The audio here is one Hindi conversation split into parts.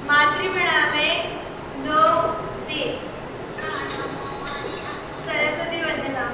मातृप्रणामे 2 3 सरस्वती वंदना।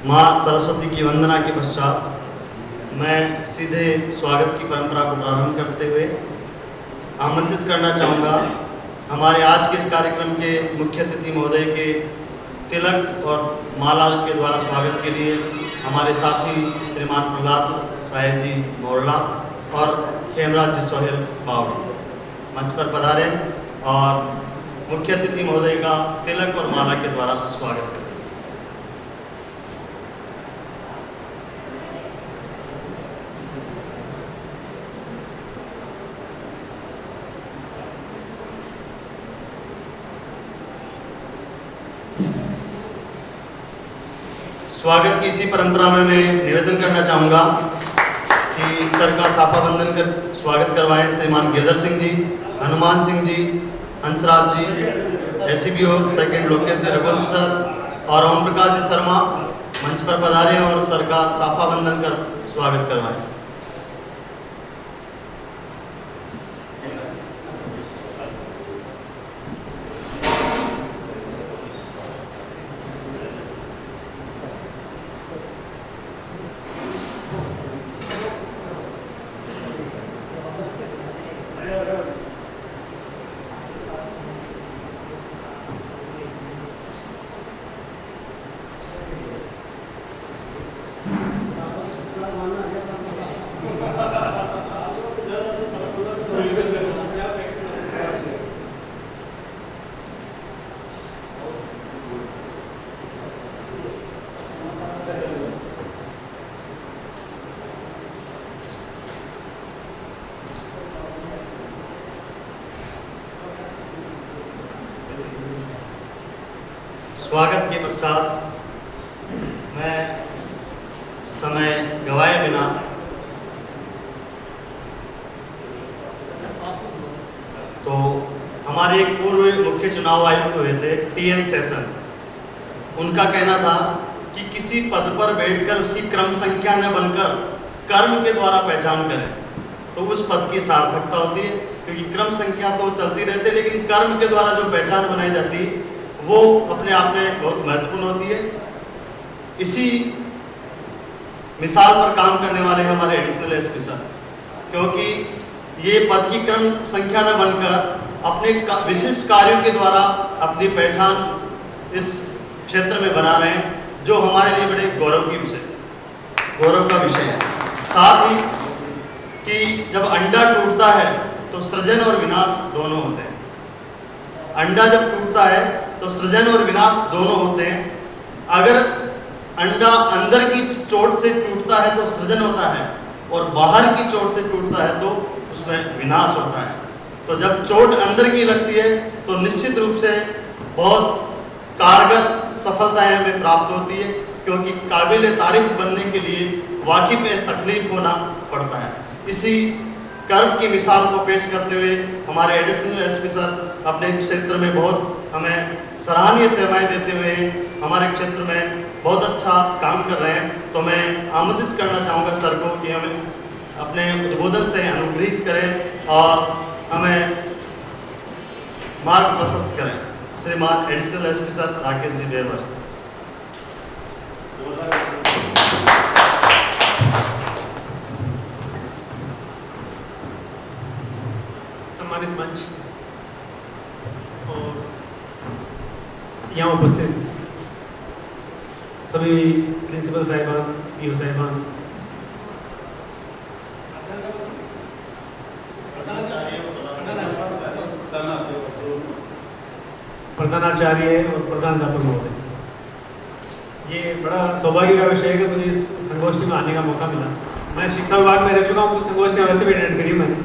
माँ सरस्वती की वंदना के पश्चात मैं सीधे स्वागत की परंपरा को प्रारंभ करते हुए आमंत्रित करना चाहूँगा हमारे आज के इस कार्यक्रम के मुख्य अतिथि महोदय के तिलक और माला के द्वारा स्वागत के लिए हमारे साथी श्रीमान प्रहलाद साहे जी मोरला और खेमराज जी सोहेल बावड़ी मंच पर पधारे और मुख्य अतिथि महोदय का तिलक और माला के द्वारा स्वागत करें। स्वागत की इसी परंपरा में मैं निवेदन करना चाहूँगा कि सर का साफा बंधन कर स्वागत करवाएं श्रीमान गिरधर सिंह जी, हनुमान सिंह जी, हंसराज जी, एसीबीओ सेकंड लोकेश जी रघुवंशी सर और ओम प्रकाश जी शर्मा मंच पर पधारें और सर का साफा बंधन कर स्वागत करवाएं। स्वागत के पश्चात मैं समय गवाए बिना तो हमारे एक पूर्व मुख्य चुनाव आयुक्त हुए थे टीएन सेशन, उनका कहना था कि किसी पद पर बैठकर उसकी क्रम संख्या न बनकर कर्म के द्वारा पहचान करें तो उस पद की सार्थकता होती है, क्योंकि क्रम संख्या तो चलती रहती है लेकिन कर्म के द्वारा जो पहचान बनाई जाती है वो अपने आप में बहुत महत्वपूर्ण होती है। इसी मिसाल पर काम करने वाले हैं हमारे एडिशनल एसपी सर, क्योंकि ये पद की क्रम संख्या न बनकर अपने विशिष्ट कार्यों के द्वारा अपनी पहचान इस क्षेत्र में बना रहे हैं, जो हमारे लिए बड़े गौरव का विषय है। साथ ही कि जब अंडा टूटता है तो सृजन और विनाश दोनों होते हैं। अंडा जब टूटता है तो सृजन और विनाश दोनों होते हैं। अगर अंडा अंदर की चोट से टूटता है तो सृजन होता है, और बाहर की चोट से टूटता है तो उसमें विनाश होता है। तो जब चोट अंदर की लगती है तो निश्चित रूप से बहुत कारगर सफलताएं हमें प्राप्त होती है, क्योंकि काबिल तारीफ बनने के लिए वाकिफ तकलीफ होना पड़ता है। इसी कर्म की मिसाल को पेश करते हुए हमारे एडिशनल एसपी सर अपने क्षेत्र में बहुत हमें सराहनीय सेवाएं देते हुए हमारे क्षेत्र में बहुत अच्छा काम कर रहे हैं। तो मैं आमंत्रित करना चाहूँगा सर को कि हमें अपने उद्बोधन से अनुग्रहित करें और हमें मार्ग प्रशस्त करें। श्रीमान additional SP sir Rakesh ji बेरवा। सम्मानित मंच और यहाँ उपस्थित सभी प्रिंसिपल साहिबान, पीओ साहिबान, प्रधानाचार्य और प्रधानाध्यापक महोदय, ये बड़ा सौभाग्य का विषय है कि मुझे इस संगोष्ठी में आने का मौका मिला। मैं शिक्षा विभाग में रह चुका हूँ, कुछ संगोष्ठियाँ वैसे भी अटेंड करी मैंने,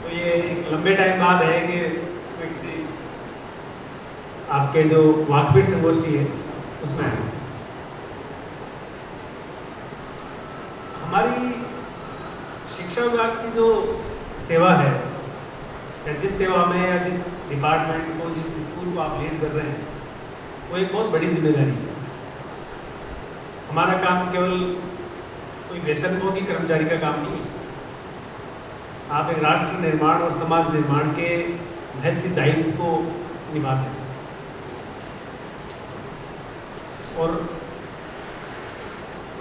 तो ये एक लंबे टाइम बाद है कि किसी आपके जो वाकफीट संगोष्ठी है उसमें आए। हमारी शिक्षा विभाग की जो सेवा है, या जिस सेवा में या जिस डिपार्टमेंट को, जिस स्कूल को आप लीड कर रहे हैं, वो एक बहुत बड़ी जिम्मेदारी है। हमारा काम केवल कोई वेतनभोगी कर्मचारी का काम नहीं है। आप एक राष्ट्र निर्माण और समाज निर्माण के महत्व दायित्व को निभाते हैं। और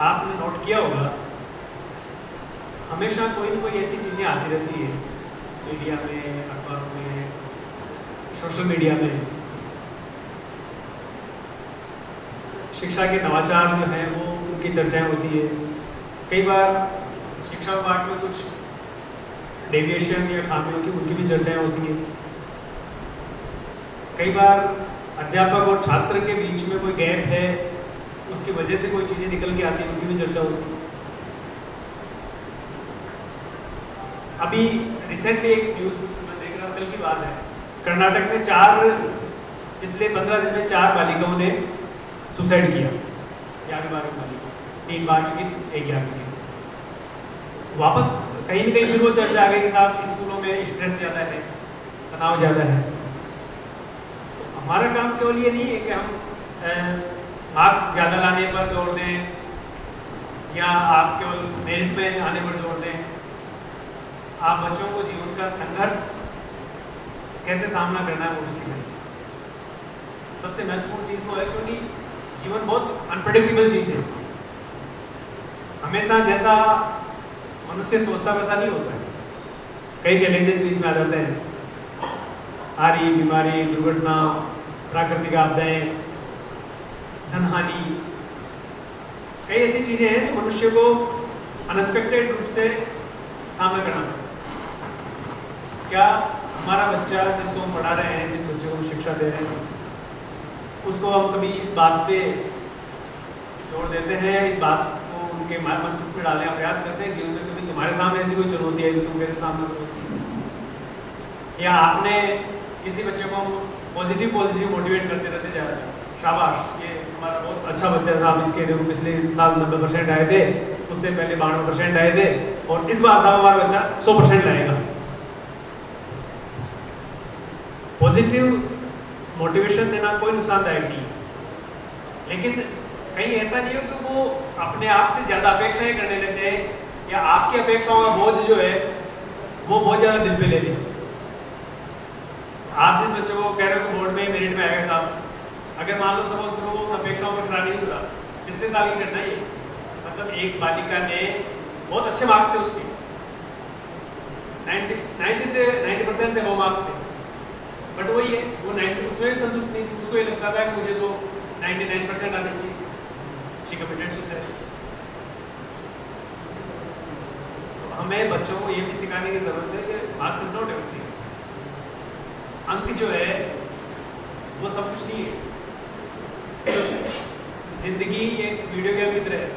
आपने नोट किया होगा, हमेशा कोई न कोई ऐसी चीज़ें आती रहती है मीडिया में, अखबारों में, सोशल मीडिया में। शिक्षा के नवाचार जो हैं वो उनकी चर्चाएं होती है। कई बार शिक्षा विभाग में कुछ डेविएशन या खामियों की उनकी भी चर्चाएं होती हैं। कई बार अध्यापक और छात्र के बीच में कोई गैप है, उसकी वजह से कोई चीज़ें निकल के आती है, उनकी भी चर्चा होती है। अभी रिसेंटली एक न्यूज़ मैं देख रहा हूँ, कल की बात है, कर्नाटक में पिछले 15 दिन में 4 बालिकाओं ने सुसाइड किया। 11वीं बालिका, 3 12वीं की, 1 11वीं की। वापस कहीं न कहीं फिर वो चर्चा आ गई कि साहब स्कूलों में स्ट्रेस ज़्यादा है, तनाव ज़्यादा है। तो हमारा काम केवल ये नहीं है कि हम मार्क्स ज़्यादा लाने पर जोर दें या आप केवल मेरिट में आने पर जोर दें। आप बच्चों को जीवन का संघर्ष कैसे सामना करना है वो भी सिखाएं। सबसे महत्वपूर्ण चीज़ वो है, क्योंकि जीवन बहुत अनप्रेडिक्टेबल चीज़ है। हमेशा जैसा मनुष्य सोचता वैसा नहीं होता है। कई चैलेंजेस बीच में आ जाते हैं, आ रही बीमारी, दुर्घटना, प्राकृतिक आपदाएं, धनहानि, कई ऐसी चीज़ें हैं जो मनुष्य को अनएक्सपेक्टेड रूप से सामना करना पड़ता है। क्या हमारा बच्चा जिसको हम पढ़ा रहे हैं, जिस बच्चे को हम शिक्षा दे रहे हैं, उसको हम कभी इस बात पे जोड़ देते हैं, इस बात को उनके मस्तिष्क में डालने का प्रयास करते हैं, जीवन में कभी तुम्हारे सामने ऐसी कोई चुनौती है तो तुम कैसे सामना करोगे? या आपने किसी बच्चे को पॉजिटिव मोटिवेट करते रहते जा रहे हैं, शाबाश ये हमारा बहुत अच्छा बच्चा था, इसके देखो पिछले साल 90% आए थे, उससे पहले 92% आए थे, और इस बार साहब हमारा बच्चा 100% लाएगा। पॉजिटिव मोटिवेशन देना कोई नुकसानदायक नहीं है, लेकिन कहीं ऐसा नहीं हो कि वो अपने आप से ज़्यादा अपेक्षाएं करने लगते हैं, या आपकी अपेक्षाओं का बोझ जो है वो बहुत ज़्यादा दिल पे ले लें। आप जिस बच्चे को कह रहे हो कि बोर्ड में मेरिट में आएगा साहब, अगर मान लो सपोज करो वो अपेक्षाओं पर खड़ा नहीं उतरा, पिछले साल की घटना ही, मतलब एक बालिका ने बहुत अच्छे मार्क्स थे उसके, 90 से 90% से वो मार्क्स थे, बट वही है, वो 90 उसमें भी संतुष्ट नहीं थी। उसको ये लगता था कि मुझे तो 99% आने चाहिए। She committed suicide. तो हमें बच्चों को ये भी सिखाने की ज़रूरत है कि मार्क्स इज नॉट एवरीथिंग। अंक जो है वो सब कुछ नहीं है। जिंदगी एक वीडियो गेम की तरह है,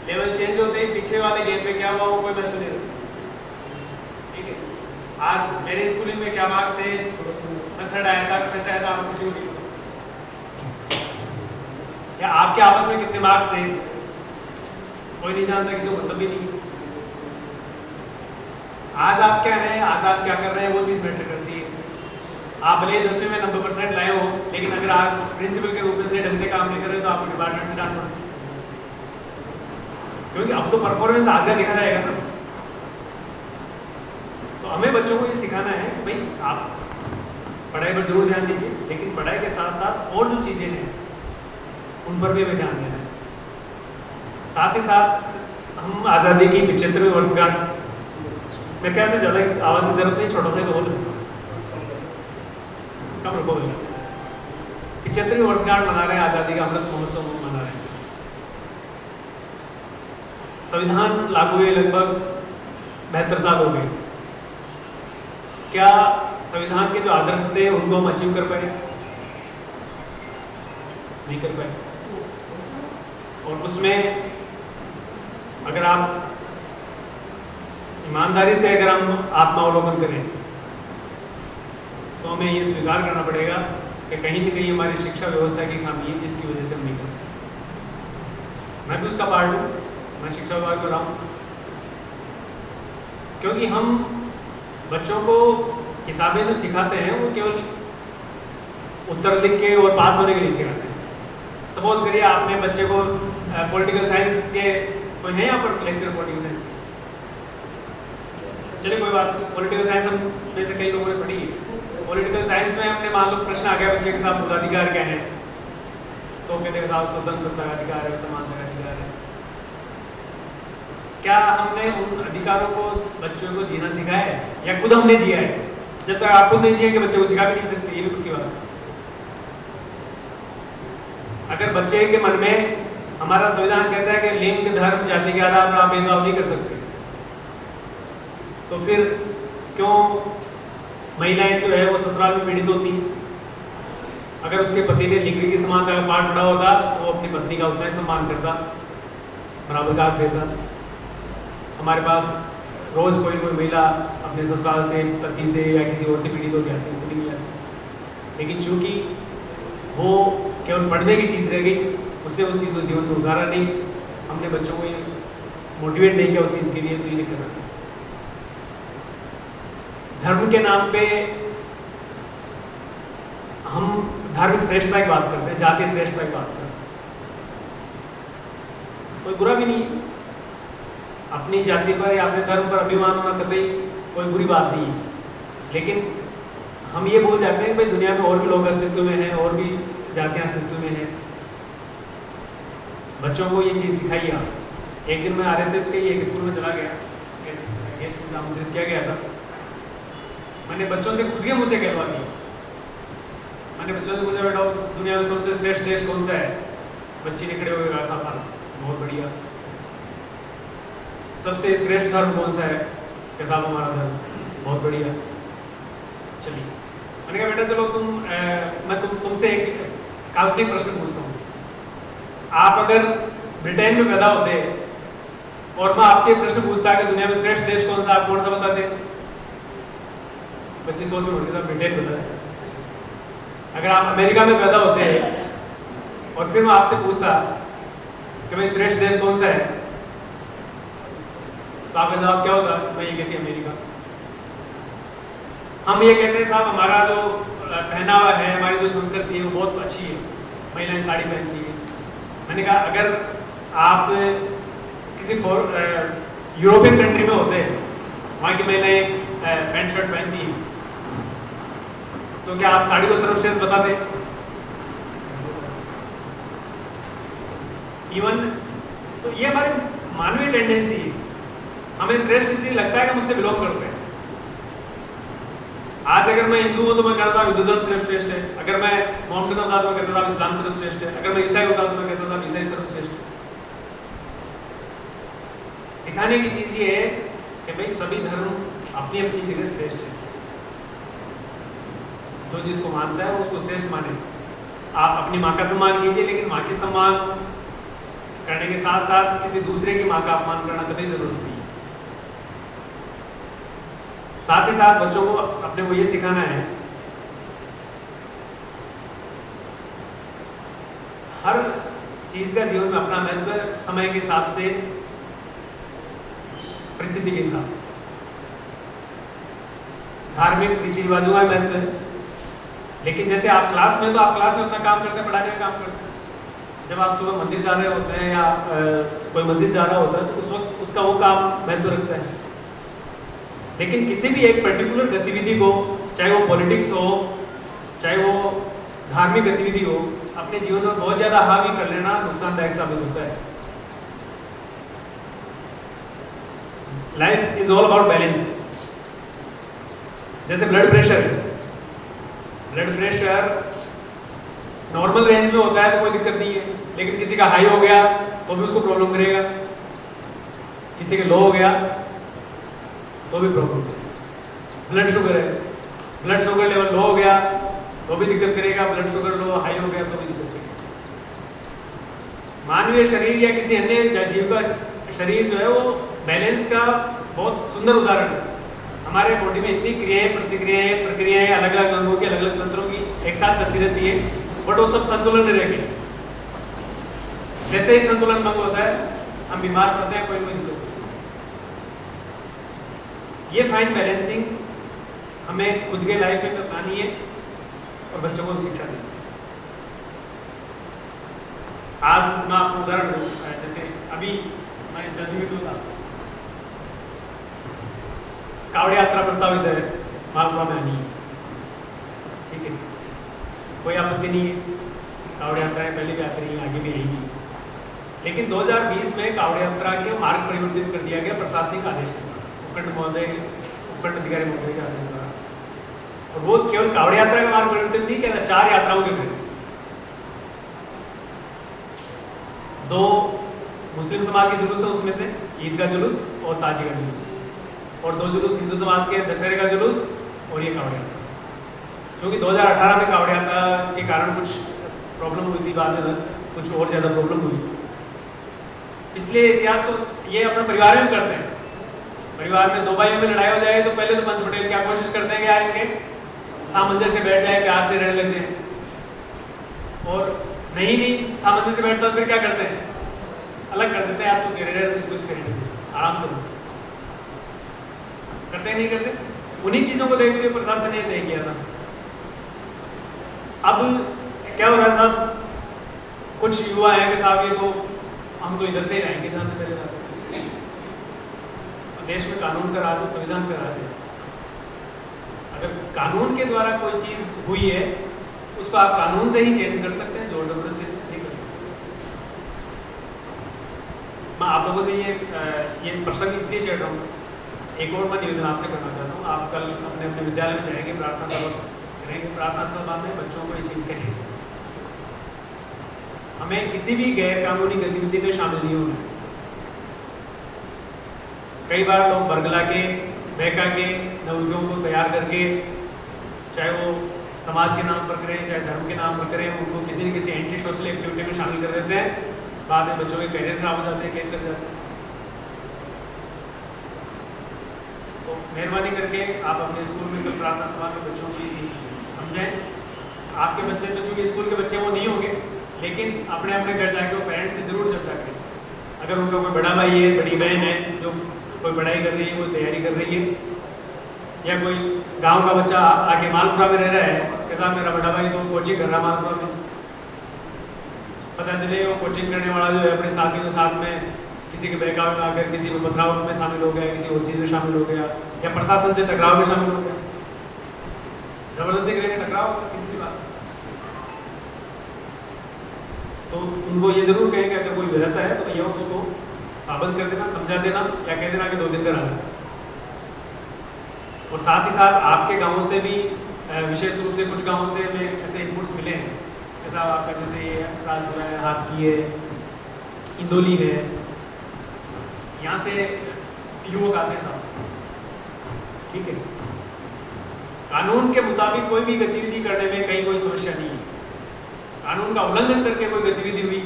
लेवल चेंज होते ही पीछे वाले गेम पे क्या हुआ वो कोई महत्व नहीं रखता। ठीक है, आज मेरे स्कूलिंग में क्या मार्क्स थे, मैं थर्ड आया था, फर्स्ट आया था, आप किसी को नहीं पता। या आपके आपस में कितने मार्क्स थे कोई नहीं जानता, किसी को मतलब भी नहीं। आज आप क्या हैं, आज आप क्या कर रहे हैं, वो चीज़ मैटर करती है। आप भले 10वीं में 90% लाए हो, लेकिन अगर आप प्रिंसिपल के रूप में से ढंग से काम नहीं कर रहे तो आपको डिपार्टमेंट से डांट पड़ेगी, क्योंकि अब तो परफॉर्मेंस आगे देखा जाएगा ना। तो हमें बच्चों को ये सिखाना है भाई आप पढ़ाई पर जरूर ध्यान दीजिए, लेकिन पढ़ाई के साथ साथ और जो चीज़ें हैं उन पर भी हमें ध्यान देना है। साथ ही साथ हम आज़ादी की 75वीं वर्षगांठ, मेरे ख्याल से ज़्यादा आवाज़ की जरूरत नहीं, छोटा सा तो बोल कम रखो भैया। 75वीं वर्षगांठ मना रहे हैं, आज़ादी का अमृत महोत्सव मना रहे हैं। संविधान लागू हुए लगभग 72 साल हो गए। क्या संविधान के जो आदर्श थे उनको हम अचीव कर पाए? नहीं कर पाए। और उसमें अगर आप ईमानदारी से अगर हम आत्मावलोकन करें तो हमें ये स्वीकार करना पड़ेगा कि कहीं न कहीं हमारी शिक्षा व्यवस्था की खामी है जिसकी वजह से हम नहीं कर पाते। मैं भी उसका पार्ट हूँ, मैं शिक्षा विभाग में रहा हूँ, क्योंकि हम बच्चों को किताबें जो सिखाते हैं वो केवल उत्तर लिख के और पास होने के लिए सिखाते हैं। सपोज करिए आपने बच्चे को पॉलिटिकल साइंस के, कोई है यहाँ पर लेक्चर पॉलिटिकल साइंस के? चलिए कोई बात, पॉलिटिकल साइंस हम में से कई लोगों ने पढ़ी है। पॉलिटिकल साइंस में हमने मान लो प्रश्न आ गया बच्चे के साथ मूलाधिकार क्या है, तो कहते हैं साहब स्वतंत्रता का अधिकार है, समानता का अधिकार है। क्या हमने उन अधिकारों को बच्चों को जीना सिखाया है या खुद हमने जिया है? जब तक आप खुद नहीं जिएंगे बच्चे को सिखा भी नहीं सकते, ये भी पक्की बात है। अगर बच्चे के मन में, हमारा संविधान कहता है कि लिंग, धर्म, जाति के आधार पर आप भेदभाव नहीं कर सकते, तो फिर क्यों महिलाएं जो है वो ससुराल में पीड़ित होती? अगर उसके पति ने लिंग की समानता का पाठ पढ़ा होता तो वो अपनी पत्नी का उतना ही सम्मान करता, बराबर का हक देता। हमारे पास रोज कोई कोई महिला अपने ससुराल से, पति से या किसी और से पीड़ित हो जाती है, कभी नहीं आती। लेकिन चूंकि वो केवल पढ़ने की चीज़ रह गई, उससे उस चीज़ को जीवन में उतारा नहीं, हमने बच्चों को ये मोटिवेट नहीं किया उस चीज़ के लिए, तो ये दिक्कत आती है। धर्म के नाम पे हम धार्मिक श्रेष्ठता की बात करते हैं, जातीय श्रेष्ठता की बात करते हैं। कोई बुरा भी नहीं है, अपनी जाति पर या अपने धर्म पर अभिमान होना कतई कोई बुरी बात नहीं है। लेकिन हम ये भूल जाते हैं कि भाई दुनिया में और भी लोग अस्तित्व में हैं, और भी जातियाँ अस्तित्व में हैं। बच्चों को ये चीज़ सिखाइए आप। एक दिन मैं आरएसएस के एक स्कूल में चला गया, गेस्ट में आमंत्रित किया गया था। मैंने बच्चों से खुद के मुँह से कहलवा दिया। मैंने बच्चों से पूछा, बेटा दुनिया में सबसे श्रेष्ठ देश कौन सा है? बच्चे ने खड़े हो गए, साहब बहुत बढ़िया। सबसे श्रेष्ठ धर्म कौन सा है? कि साहब हमारा धर्म। बहुत बढ़िया। चलिए, मैंने कहा बेटा चलो मैं तुमसे एक काल्पनिक प्रश्न पूछता हूँ। आप अगर ब्रिटेन में पैदा होते और मैं आपसे ये प्रश्न पूछता कि दुनिया में श्रेष्ठ देश कौन सा, आप कौन सा बताते? बच्चे सोच में उठे, ब्रिटेन बताते। अगर आप अमेरिका में पैदा होते और फिर मैं आपसे पूछता कि भाई श्रेष्ठ देश कौन सा है, तो आपका जवाब क्या होता? मैं ये कहती अमेरिका। हम ये कहते हैं साहब हमारा जो पहनावा है, हमारी जो संस्कृति है वो बहुत अच्छी है, महिलाएं साड़ी पहनती है। मैंने कहा अगर आप किसी यूरोपियन कंट्री में होते, वहाँ की महिलाएं पैंट शर्ट पहनती हैं, तो क्या आप साड़ी को सर्वश्रेष्ठ बताते? इवन तो ये हमारी मानवीय टेंडेंसी है। हमें श्रेष्ठ इसलिए लगता है कि मुझसे बिलोंग करते हैं। आज अगर मैं हिंदू हूं तो मैं कहता था हिंदू धर्म सर्वश्रेष्ठ है, अगर मैं मोहम्मदन होता तो मैं कहता था इस्लाम सर्वश्रेष्ठ है, अगर मैं ईसाई होता तो मैं कहता था ईसाई सर्वश्रेष्ठ है। सिखाने की चीज ये है कि भाई सभी धर्म अपनी अपनी जगह श्रेष्ठ है, जो जिसको मानता है वो उसको श्रेष्ठ माने। आप अपनी माँ का सम्मान कीजिए, लेकिन माँ की सम्मान करने के साथ साथ किसी दूसरे की माँ का अपमान करना कभी जरूरी नहीं है। साथ ही साथ बच्चों को अपने को ये सिखाना है, हर चीज का जीवन में अपना महत्व समय के हिसाब से, परिस्थिति के हिसाब से। धार्मिक रीति रिवाजों का महत्व है, लेकिन जैसे आप क्लास में, तो आप क्लास में अपना काम करते हैं, पढ़ाने का काम करते हैं। जब आप सुबह मंदिर जा रहे होते हैं या कोई मस्जिद जा रहा होता है तो उस वक्त उसका वो काम महत्व रखता है। लेकिन किसी भी एक पर्टिकुलर गतिविधि को, चाहे वो पॉलिटिक्स हो, चाहे वो धार्मिक गतिविधि हो, अपने जीवन में बहुत ज्यादा हावी कर लेना नुकसानदायक साबित होता है। Life is all about balance. जैसे ब्लड प्रेशर नॉर्मल रेंज में होता है तो कोई दिक्कत नहीं है, लेकिन किसी का हाई हो गया तो भी उसको प्रॉब्लम करेगा, किसी का लो हो गया तो भी प्रॉब्लम करेगा। ब्लड शुगर लेवल लो हो गया तो भी दिक्कत करेगा, ब्लड शुगर लो हाई हो गया तो भी दिक्कत करेगा। मानवीय शरीर या किसी अन्य जीव का शरीर जो है वो बैलेंस का बहुत सुंदर उदाहरण है। हमारे बॉडी में इतनी क्रियाएं, प्रक्रियाएं अलग अलग अंगों की, अलग अलग तंत्रों की एक साथ चलती रहती है, बट वो सब संतुलन में रहेगी। जैसे ही संतुलन भंग होता है हम बीमार पड़ते हैं, कोई दिक्कत होती है। ये फाइन बैलेंसिंग हमें खुद के लाइफ में अपनानी है और बच्चों को शिक्षा देनी है। आज मैं आपको उदाहरण दूं, जैसे अभी मैं जजमेंट में था, कावड़ यात्रा प्रस्तावित है मालपुरा में आनी है, ठीक है, कोई आपत्ति नहीं है। कावड़ यात्रा पहले भी आती रही, आगे भी आएगी। लेकिन 2020 में कावड़ यात्रा के मार्ग परिवर्तित कर दिया गया प्रशासनिक आदेश के द्वारा, उपखंड अधिकारी महोदय के आदेश द्वारा। और वो केवल कावड़ यात्रा का मार्ग परिवर्तित नहीं किया, 4 यात्राओं के थे। 2 मुस्लिम समाज के जुलूस है, उसमें से ईद का जुलूस और ताजी का जुलूस, और 2 जुलूस हिंदू समाज के, दशहरे का जुलूस और ये कावड़ यात्रा। क्योंकि 2018 में कावड़ यात्रा के कारण कुछ प्रॉब्लम हुई थी, बाद में कुछ और ज़्यादा प्रॉब्लम हुई, इसलिए इतिहास को ये अपने परिवार में करते हैं। परिवार में 2 भाइयों में लड़ाई हो जाए तो पहले तो पंच पटेल क्या कोशिश करते हैं कि यार इनके सामंजस्य से बैठ जाए, प्यार से रहने लगते हैं, और नहीं सामंजस्य से बैठता तो फिर क्या करते हैं, अलग कर देते हैं। आप तो तेरे रह इसको इस करेंगे, आराम से करते हैं, नहीं करते। उन्हीं चीज़ों को देखते हुए प्रशासन ने तय किया था। अब क्या हो रहा है साहब, कुछ युवा हैं कि साहब ये तो हम तो इधर से ही रहेंगे जहाँ से पहले जाते हैं। देश में कानून का राज है, संविधान का राज है। अगर कानून के द्वारा कोई चीज़ हुई है उसको आप कानून से ही चेंज कर सकते हैं, जोर जबरदस्ती नहीं कर सकते। मैं आप लोगों से ये प्रसंग इसलिए छेड़ रहा हूँ। एक और मैं निवेदन आपसे करना चाहता हूँ। आप कल अपने अपने विद्यालय में जाएंगे, प्रार्थना सभा करेंगे, प्रार्थना सभा में बच्चों को ये चीज़ कहेंगे। हमें किसी भी गैर कानूनी गतिविधि में शामिल नहीं होना। कई बार लोग बरगला के, बहका के, नवयुवकों को तैयार करके, चाहे वो समाज के नाम पर करें चाहे धर्म के नाम पर करें, उनको किसी न किसी एंटी सोशल एक्टिविटी में शामिल कर देते हैं। बाद में बच्चों के करियर खराब हो जाते हैं, केस लग जाते हैं। तो मेहरबानी करके आप अपने स्कूल में कल प्रार्थना सभा में बच्चों को ये चीज़ समझें। आपके बच्चे तो चूँकि स्कूल के बच्चे वो नहीं होंगे, लेकिन अपने अपने घर जाके वो पेरेंट्स से ज़रूर चर्चा करें। अगर उनका कोई बड़ा भाई है, बड़ी बहन है जो कोई पढ़ाई कर रही है, कोई तैयारी कर रही है, या कोई गांव का बच्चा आके मालपुरा में रह रहा है कि साहब मेरा बड़ा भाई तो कोचिंग कर रहा है मालपुरा में, पता चले वो कोचिंग करने वाला जो है अपने साथियों के साथ में किसी के बहकावे में आकर किसी को पथराव में शामिल हो गया, किसी और चीज़ में शामिल हो गया, या प्रशासन से टकराव में शामिल हो गया। जबरदस्ती करेंगे टकराव, सीधी सी बात। तो उनको ये जरूर कहें कि अगर कोई रहता है तो भैया उसको पाबंद कर देना, समझा देना या कह देना कि 2 दिन का रहना। और साथ ही साथ आपके गांवों से भी विशेष रूप से कुछ गांवों से हमें ऐसे इनपुट्स मिले हैं, जैसा आपका जैसे ये राजपुरा है, हाथी है, इंदौली है, यहाँ से युवक आते हैं साहब, ठीक है। कानून के मुताबिक कोई भी गतिविधि करने में कहीं कोई समस्या नहीं है। कानून का उल्लंघन करके कोई गतिविधि हुई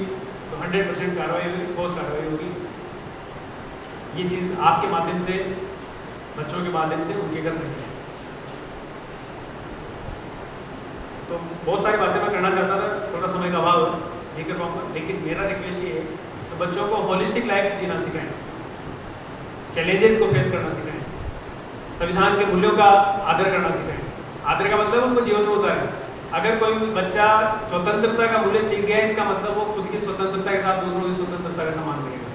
तो 100% कार्रवाई होगी, ठोस कार्रवाई होगी। ये चीज़ आपके माध्यम से, बच्चों के माध्यम से उनके घर भेज जाए। तो बहुत सारी बातें मैं करना चाहता था, थोड़ा समय का अभाव नहीं कर पाऊंगा, लेकिन मेरा रिक्वेस्ट ये है कि बच्चों को होलिस्टिक लाइफ जीना सिखाएं, चैलेंजेस को फेस करना सिखाएं, संविधान के मूल्यों का आदर करना सिखाएं। आदर का मतलब उनको जीवन में उतारें। अगर कोई बच्चा स्वतंत्रता का मूल्य सीख गया है, इसका मतलब वो खुद की स्वतंत्रता के साथ दूसरों की स्वतंत्रता का सम्मान करेगा।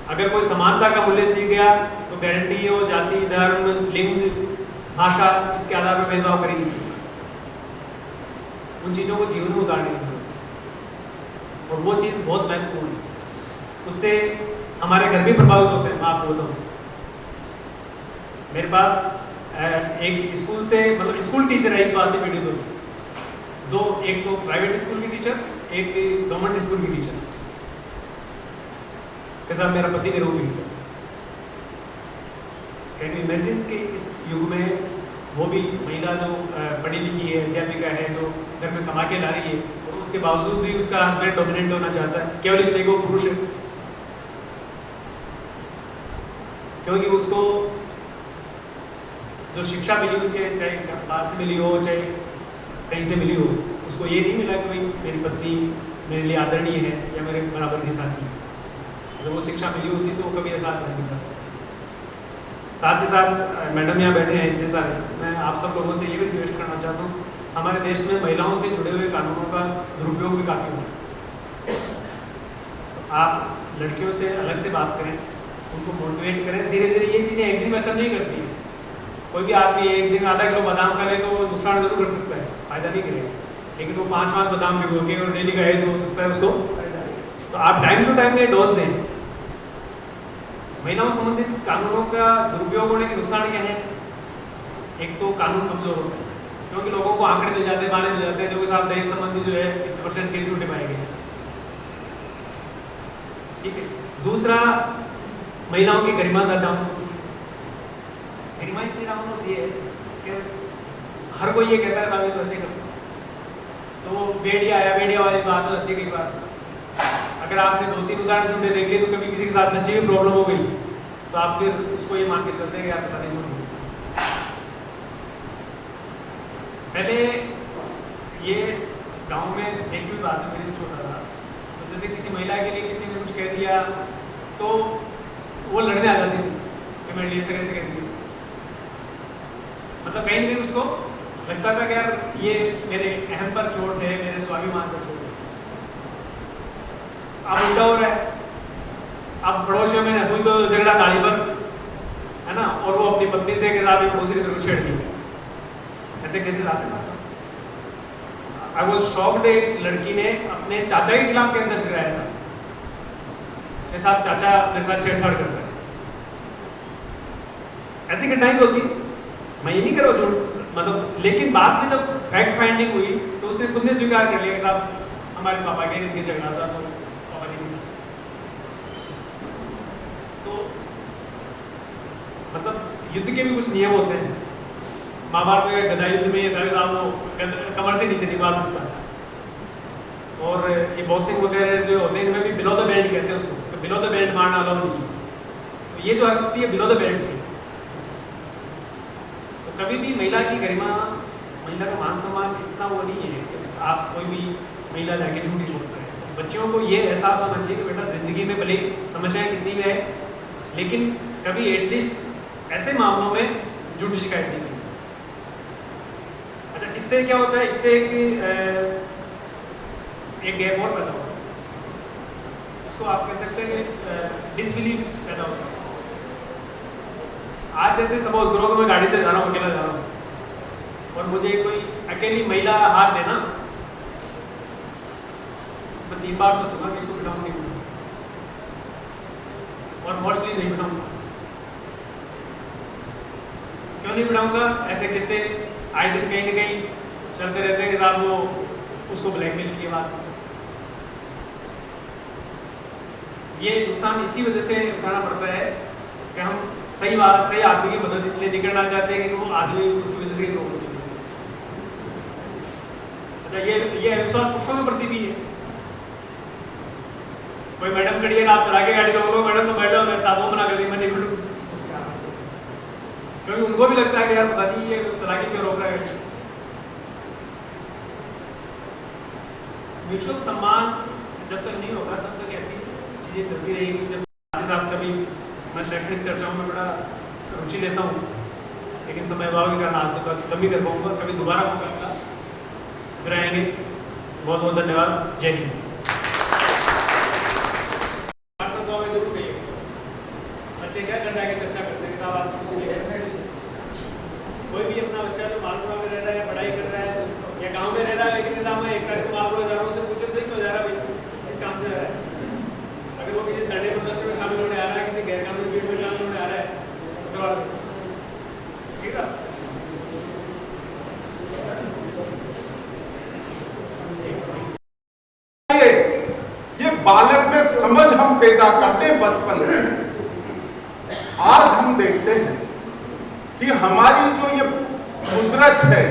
अगर कोई समानता का मूल्य सीख गया तो गारंटी है वो जाति, धर्म, लिंग, भाषा इसके आधार पर भेदभाव करेगी नहीं। उन चीज़ों को जीवन में उतारने की जरूरत है और वो चीज़ बहुत महत्वपूर्ण है। उससे हमारे घर भी प्रभावित होते हैं। मैं आपको बताऊँ, मेरे पास एक स्कूल से, मतलब स्कूल टीचर है, इस बात से पीड़ित होती दो, एक तो प्राइवेट स्कूल की टीचर, एक गवर्नमेंट स्कूल की टीचर के साथ मेरा पति भी रोगी। कैन यू इमेजिन कि इस युग में वो भी महिला जो पढ़ी लिखी है, अध्यापिका है, जो घर में कमा के ला रही है, और उसके बावजूद भी उसका हस्बैंड डोमिनेंट होना चाहता है केवल इसलिए कि वो पुरुष है, क्योंकि उसको जो शिक्षा मिली उसके, चाहे बाहर से मिली हो चाहे कहीं से मिली हो, उसको ये नहीं मिला कि भाई मेरी पत्नी मेरे लिए आदरणीय है या मेरे बराबर की साथी है। अगर वो शिक्षा मिली होती तो वो कभी एहसास नहीं करता। साथ ही साथ मैडम यहाँ बैठे हैं इतने सारे, मैं आप सब लोगों से ये भी रिक्वेस्ट करना चाहता हूँ, हमारे देश में महिलाओं से जुड़े हुए कानूनों का दुरुपयोग भी काफ़ी हुआ है। तो आप लड़कियों से अलग से बात करें, उनको मोटिवेट करें। धीरे धीरे ये चीज़ें एक दिन में असर नहीं करती है। कोई भी आदमी एक दिन आधा किलो बादाम खा ले तो नुकसान जरूर कर सकता है, फायदा नहीं करेगा, लेकिन वो 5 बादाम भिगो के और डेली खाए तो हो सकता है उसको फायदा है। तो आप टाइम टू टाइम ये डोज दें। महिलाओं संबंधित कानूनों का दुरुपयोग होने के नुकसान क्या है? एक तो कानून कमजोर होता है, क्योंकि लोगों को आंकड़े मिल जाते हैं, बहाने मिल जाते हैं, जो कि साहब दहेज संबंधी जो है इतने % केस झूठे पाए गए। ठीक है। दूसरा, महिलाओं की गरिमा डाउन होती है। गरिमा इसलिए डाउन होती है कि हर कोई ये कहता है साहब तो ऐसे करता, तो बेड़िया आया, बेड़िया वाली बात हो जाती है कई बार। अगर आपने 2-3 उदाहरण झूठे देख लिए तो कभी किसी के साथ सच्ची में प्रॉब्लम हो गई तो आप फिर उसको ये मान के चलते हैं कि यार पता नहीं झूठ। पहले ये गांव में देखी हुई बात है, मेरी छोटा था, तो जैसे किसी महिला के लिए किसी ने कुछ कह दिया तो वो लड़ने आ जाती थी कि मेरे लिए कैसे कह दिया। मतलब कहीं ना कहीं उसको लगता था कि यार ये मेरे अहम पर चोट है, मेरे स्वाभिमान पर चोट है। अब उल्टा हो रहा है, अब पड़ोसियों में हुई तो झगड़ा गाड़ी पर, है ना, और वो अपनी पत्नी से के साथ पड़ोसी की तरफ छेड़ दी। ऐसे कैसे आते हैं? I was shocked. एक लड़की ने अपने चाचा के खिलाफ केस दर्ज कराया था के साथ चाचा मेरे साथ छेड़छाड़ करता है। ऐसी घटनाएं भी होती, मैं ये नहीं कर रहा हूँ, मतलब, लेकिन बाद में जब फैक्ट फाइंडिंग हुई तो उसने खुद ने स्वीकार कर लिया कि साहब हमारे पापा के इनके झगड़ा था तो पापा जी ने। तो मतलब युद्ध के भी कुछ नियम होते हैं। महाभारत में गदा युद्ध में ये था कि साहब वो कमर से नीचे नहीं मार सकता, और ये बॉक्सिंग वगैरह जो होते हैं इनमें भी बिलो द बेल्ट कहते हैं उसको, तो बिलो द बेल्ट मारना अलाउ नहीं है। तो ये जो हरकत होती है बिलो द बेल्ट थी। तो कभी भी महिला की गरिमा, महिला का मान सम्मान इतना वो नहीं है कि आप कोई भी महिला जाके झूठी बोलता है। तो बच्चों को ये एहसास होना चाहिए कि बेटा जिंदगी में भले समस्याएं कितनी भी है, लेकिन कभी एटलीस्ट ऐसे मामलों में झूठी शिकायत नहीं करनी। अच्छा, इससे क्या होता है? इससे एक गैप और पैदा होता है, उसको आप कह सकते हैं कि डिसबिलीफ पैदा होता है। आज जैसे सपोज करो कि मैं गाड़ी से जा रहा हूँ, अकेला जा रहा हूँ, और मुझे कोई अकेली महिला हाथ देना, मैं 3 बार सोचूंगा कि इसको बिठाऊँ नहीं बिठाऊँ। और मोस्टली नहीं बिठाऊंगा। क्यों नहीं बिठाऊंगा? ऐसे किस्से आए दिन कहीं ना कहीं चलते रहते हैं कि साहब वो उसको ब्लैकमेल किए बात। ये नुकसान इसी वजह से उठाना पड़ता है कि हम सही आदमी की मदद इसलिए नहीं करना चाहते कि वो आदमी उसकी वजह से रोक नहीं। अच्छा, ये अविश्वास पुरुषों के प्रति भी है। कोई मैडम खड़ी है, आप चला के गाड़ी रोक लो, मैडम तो बैठ जाओ, मेरे साथ वो मना कर दी, मैं नहीं बैठूं। क्योंकि उनको भी लगता है कि यार पता नहीं ये चला के क्यों रोक रहा है। म्यूचुअल सम्मान जब तक नहीं होगा तब तक ऐसी चीजें चलती रहेगी। जब साथ कभी मैं शैक्षणिक चर्चाओं में बड़ा रुचि लेता हूँ, लेकिन समय अभाव के कारण आज तो कम ही कर पाऊंगा। कभी दोबारा मौका मिला फिर आएंगे। बहुत बहुत धन्यवाद। जय हिंद। जरूर कहिए बच्चे क्या कर रहे हैं, चर्चा करते हैं। कोई भी अपना बच्चा जो मालपुरा में रह रहा है, पढ़ाई कर रहा है या गांव में रह रहा है, लेकिन निजाम में एक मालपुरा जा रहा है, उससे पूछे तो क्यों जा रहा है भाई, इस काम से जा रहा है। अगर वो किसी धरने प्रदर्शन में शामिल होने आ रहा है, किसी गैर कानूनी भीड़ में शामिल होने आ रहा है, ठीक है। ये बालक में समझ हम पैदा करते हैं बचपन से। आज हम देखते हैं कि हमारी जो ये कुदरत है,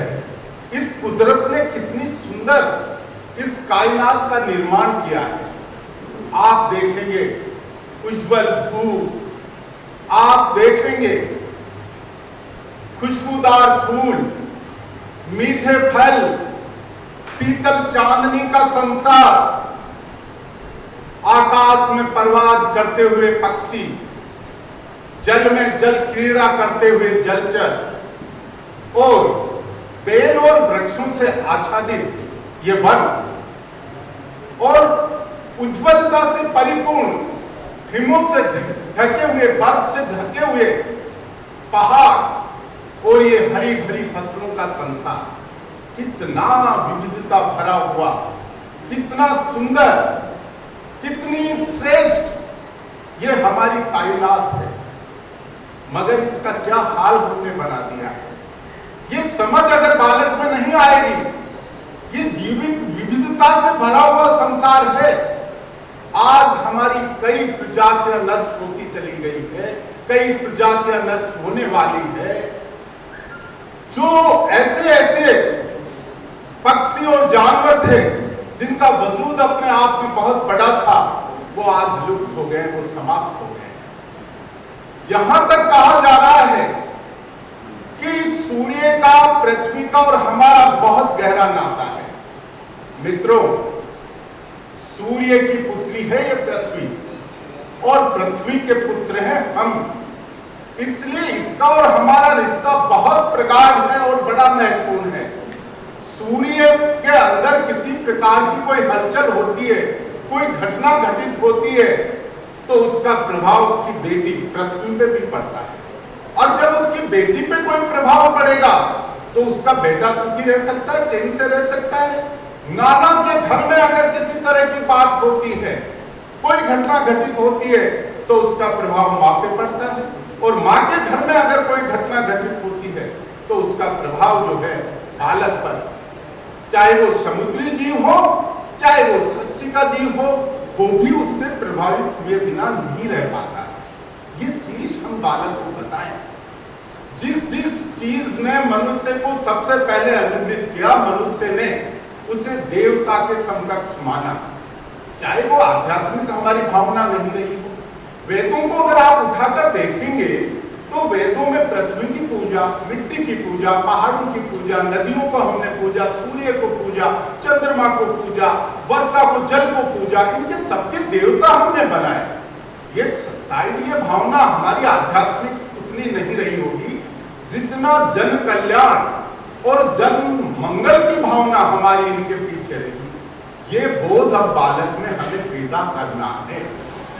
इस कुदरत ने कितनी सुंदर इस कायनात का निर्माण किया है। आप देखेंगे उज्जवल धूप, आप देखेंगे खुशबूदार फूल, मीठे फल, शीतल चांदनी का संसार, आकाश में परवाज करते हुए पक्षी, जल में जल क्रीड़ा करते हुए जलचर और पेड़ और वृक्षों से आच्छादित ये वन और उज्ज्वलता से परिपूर्ण हिमों से ढके हुए, बर्फ से ढके हुए पहाड़ और ये हरी भरी फसलों का संसार, कितना विविधता भरा हुआ, कितना सुंदर, कितनी श्रेष्ठ ये हमारी कायनात है। मगर इसका क्या हाल हमने बना दिया है। ये समझ अगर बालक में नहीं आएगी, ये जीवित विविधता से भरा हुआ संसार है। आज हमारी कई प्रजातियां नष्ट होती चली गई है, कई प्रजातियां नष्ट होने वाली है। जो ऐसे ऐसे पक्षी और जानवर थे जिनका वजूद अपने आप में बहुत बड़ा था, वो आज लुप्त हो गए, वो समाप्त हो गए। यहां तक कहा जा रहा है कि सूर्य का, पृथ्वी का और हमारा बहुत गहरा नाता है। मित्रों, सूर्य की पुत्री है ये पृथ्वी और पृथ्वी के पुत्र हैं हम, इसलिए इसका और हमारा रिश्ता बहुत प्रगाढ़ है और बड़ा महत्वपूर्ण है। सूर्य के अंदर किसी प्रकार की कोई हलचल होती है, कोई घटना घटित होती है, तो उसका प्रभाव उसकी बेटी पृथ्वी पे भी पड़ता है। और जब उसकी बेटी पे कोई प्रभाव पड़ेगा तो उसका बेटा सुखी रह सकता है, चैन से रह सकता है। नाना के घर में अगर किसी तरह की बात होती है, कोई घटना घटित होती है, तो उसका प्रभाव माँ पे पड़ता है। और माँ के घर में अगर कोई घटना घटित होती है तो उसका प्रभाव जो है बालक पर, चाहे वो समुद्री जीव हो, चाहे वो सृष्टि का जीव हो, वो भी उससे प्रभावित हुए बिना नहीं रह पाता। ये चीज हम बालक को बताएं। जिस चीज ने मनुष्य को सबसे पहले अनुग्रहित किया, मनुष्य ने उसे देवता के समकक्ष माना, चाहे वो आध्यात्मिक हमारी भावना नहीं रही हो। वेदों को अगर आप उठाकर देखेंगे तो वेदों में पृथ्वी की पूजा, मिट्टी की पूजा, पहाड़ों की पूजा, नदियों को हमने पूजा, सूर्य को पूजा, चंद्रमा को पूजा, वर्षा को, जल को पूजा, इनके सबके देवता हमने बनाए। ये शायद ये भावना हमारी आध्यात्मिक उतनी नहीं रही होगी जितना जन कल्याण और जन मंगल की भावना हमारी इनके पीछे रही। ये बोध अब बालक में हमें पैदा करना है।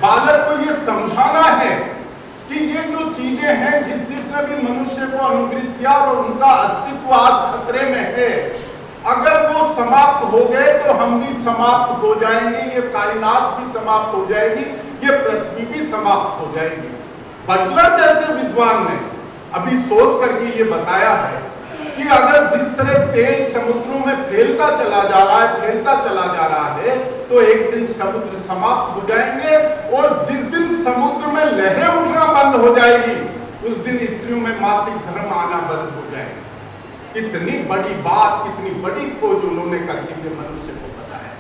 बालक को ये समझाना है कि ये जो चीजें हैं जिसने भी मनुष्य को अनुग्रहित किया और उनका अस्तित्व आज खतरे में है, अगर वो समाप्त हो गए तो हम भी समाप्त हो जाएंगे, ये कायनात भी समाप्त हो जाएगी। ये पृथ्वी भी समाप्त हो जाएगी। बटलर जैसे विद्वान ने अभी सोच करके ये बताया है कि अगर जिस तरह तेल समुद्रों में फैलता चला जा रहा है, तो एक दिन समुद्र समाप्त हो जाएंगे और जिस दिन समुद्र में लहरें उठना बंद हो जाएगी, उस दिन स्त्रियों में मासिक धर्म आना बंद हो जाएगा। कितनी बड़ी बात, कितनी बड़ी खोज उन्होंने करके ये मनुष्य को बताया,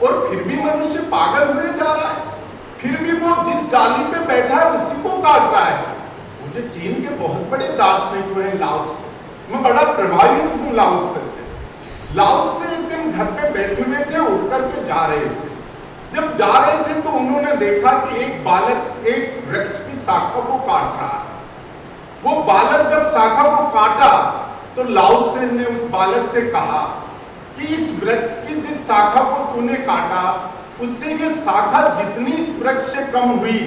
और फिर भी मनुष्य पागल हुए जा रहा है। फिर भी वो जिस डाली पे बैठा है उसी को काट रहा है। मुझे चीन के बहुत बड़े दार्शनिक हुए हैं लाओ त्से, मैं बड़ा प्रभावित हूँ लाओ त्से से। लाओ त्से एक दिन घर पे बैठे हुए थे, उठ करके जा रहे थे। जब जा रहे थे तो उन्होंने देखा कि एक बालक एक वृक्ष की शाखा को काट रहा है। वो बालक जब शाखा को काटा तो लाओ त्से ने उस बालक से कहा कि इस वृक्ष की जिस शाखा को तूने काटा, उससे ये शाखा जितनी इस वृक्ष से कम हुई,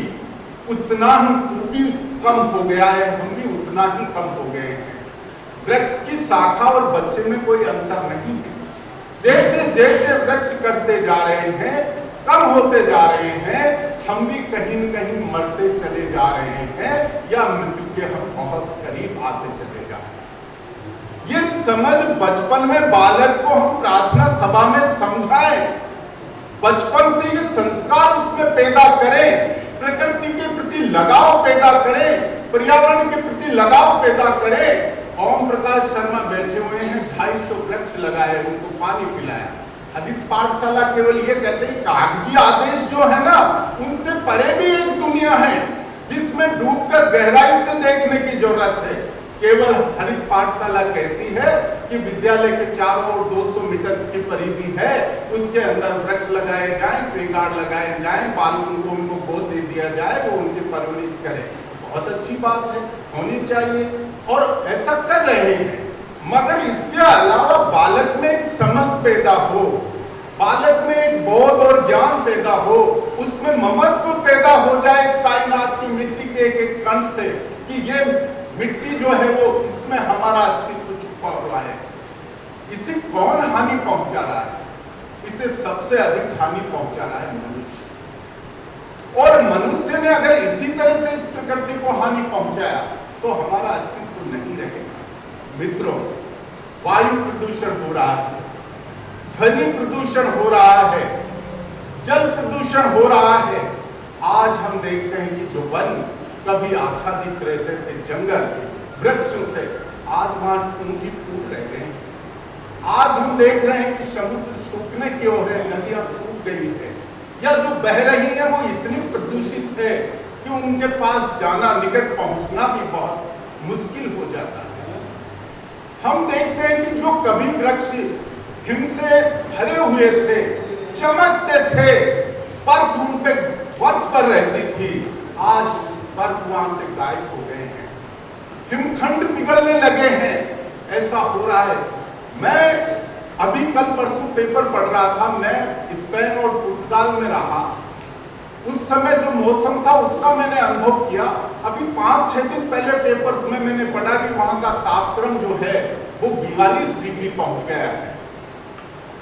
उतना ही तू भी कम हो गया है, हम भी उतना ही कम हो गए हैं। वृक्ष की शाखा और बच्चे में कोई अंतर नहीं है। जैसे जैसे वृक्ष कटते जा रहे हैं, कम होते जा रहे हैं, हम भी कहीं न कहीं मरते चले जा रहे हैं या मृत्यु के हम बहुत करीब आते चले जा रहे हैं। ये समझ बचपन में बालक को हम प्रार्थना सभा में समझाएं, बचपन से ये संस्कार उसमें पैदा करें, प्रकृति के प्रति लगाव पैदा करें, पर्यावरण के प्रति लगाव पैदा करें। ओम प्रकाश शर्मा बैठे हुए हैं, 250 वृक्ष लगाए, उनको पानी पिलाया। हरित पाठशाला केवल ये कहते हैं कागजी आदेश जो है ना, उनसे परे भी एक दुनिया है जिसमें डूबकर गहराई से देखने की जरूरत है। केवल हरित पाठशाला कहती है कि विद्यालय के चारों ओर 200 मीटर की परिधि है, उसके अंदर वृक्ष लगाए जाएं, ट्री गार्ड लगाए जाएं, बालकों को उनको गोद दे दिया जाए, वो उनकी परवरिश करें। बहुत अच्छी बात है, होनी चाहिए और ऐसा कर रहे हैं। मगर इसके अलावा बालक में एक समझ पैदा हो, बालक में एक बोध और ज्ञान पैदा हो, उसमें ममत्व पैदा हो जाए इस कायनात की मिट्टी के एक एक कण से, कि ये मिट्टी जो है वो इसमें हमारा अस्तित्व छुपा हुआ है। इसे कौन हानि पहुंचा रहा है? इसे सबसे अधिक हानि पहुंचा रहा है मनुष्य। और मनुष्य ने अगर इसी तरह से इस प्रकृति को हानि पहुंचाया तो हमारा अस्तित्व नहीं रहेगा। मित्रों, वायु प्रदूषण हो रहा है, ध्वनि प्रदूषण हो रहा है, जल प्रदूषण हो रहा है। आज हम देखते हैं कि जो वन कभी आच्छादित रहते थे, जंगल वृक्षों से, आज वहां टूटी फूट रह गए। आज हम देख रहे हैं कि समुद्र सूखने की ओर है, नदियां सूख गई है, या जो बह रही है वो इतनी प्रदूषित है कि उनके पास जाना, निकट पहुंचना भी बहुत मुश्किल हो जाता है। हम देखते हैं कि जो कभी वृक्ष हिम से भरे हुए थे, चमकते थे, बर्फ उन पे वर्ष भर रहती थी, आज बर्फ वहां से गायब हो गए हैं, हिमखंड पिघलने लगे हैं। ऐसा हो रहा है। मैं अभी कल परसों पेपर पढ़ रहा था, मैं स्पेन और पुर्तगाल में रहा। उस समय जो मौसम था उसका मैंने अनुभव किया। अभी 5-6 दिन पहले पेपर में मैंने पढ़ा कि वहां का तापक्रम जो है वो 42 डिग्री पहुंच गया है।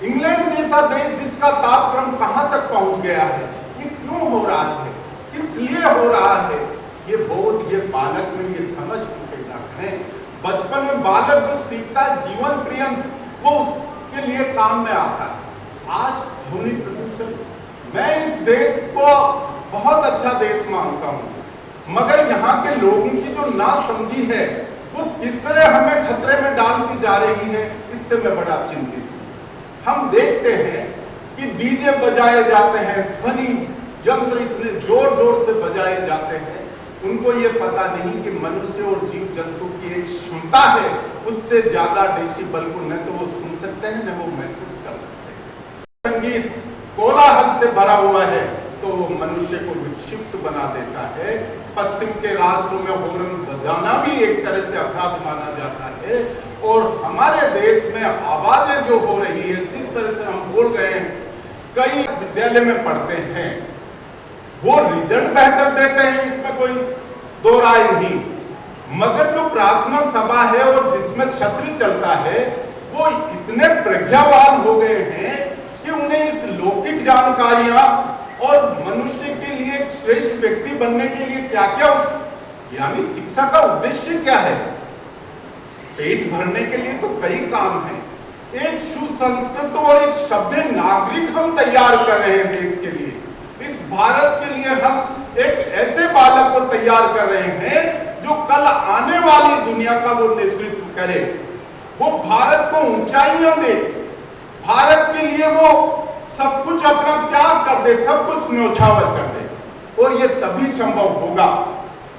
इंग्लैंड जैसा देश जिसका तापक्रम कहां तक पहुंच गया है, ये क्यों हो रहा है, किस लिए हो रहा है? ये बोध, ये बालक में ये समझ पैदा करें। बचपन में बालक जो सीखता है जीवन पर्यंत वो उसके लिए काम में आता है। आज ध्वनि प्रदूषण, मैं इस देश को बहुत अच्छा देश मानता हूँ, मगर यहाँ के लोगों की जो नासमझी है वो किस तरह हमें खतरे में डालती जा रही है, इससे मैं बड़ा चिंतित हूँ। हम देखते हैं कि डीजे बजाए जाते हैं, ध्वनि यंत्र इतने जोर जोर से बजाए जाते हैं, उनको ये पता नहीं कि मनुष्य और जीव जंतु की एक क्षमता है, उससे ज्यादा डेसिबल को न तो वो सुन सकते हैं न वो महसूस कर सकते हैं। संगीत कोलाहल से भरा हुआ है तो वो मनुष्य को विक्षिप्त बना देता है। पश्चिम के राष्ट्रों में हॉर्न बजाना भी एक तरह से अपराध माना जाता है, और हमारे देश में आवाजें जो हो रही है, जिस तरह से हम बोल रहे हैं, कई विद्यालय में पढ़ते हैं, वो रिजल्ट बेहतर देते हैं, इसमें कोई दो राय नहीं, मगर जो प्रार्थना सभा है और जिसमें छत्र चलता है वो इतने प्रज्ञावान हो गए हैं कि उन्हें इस लौकिक जानकारियां और मनुष्य के लिए एक श्रेष्ठ व्यक्ति बनने के लिए क्या क्या यानी शिक्षा का उद्देश्य क्या है? पेट भरने के लिए तो कई काम हैं। एक सुसंस्कृत और एक सभ्य नागरिक हम तैयार कर रहे हैं देश के लिए। इस भारत के लिए हम एक ऐसे बालक को तैयार कर रहे हैं जो कल आने वाली दुनिया का वो नेतृत्व करे, वो भारत को ऊंचाइयां दे, भारत के लिए वो सब कुछ अपना त्याग कर दे, सब कुछ न्यौछावर कर दे। और ये तभी संभव होगा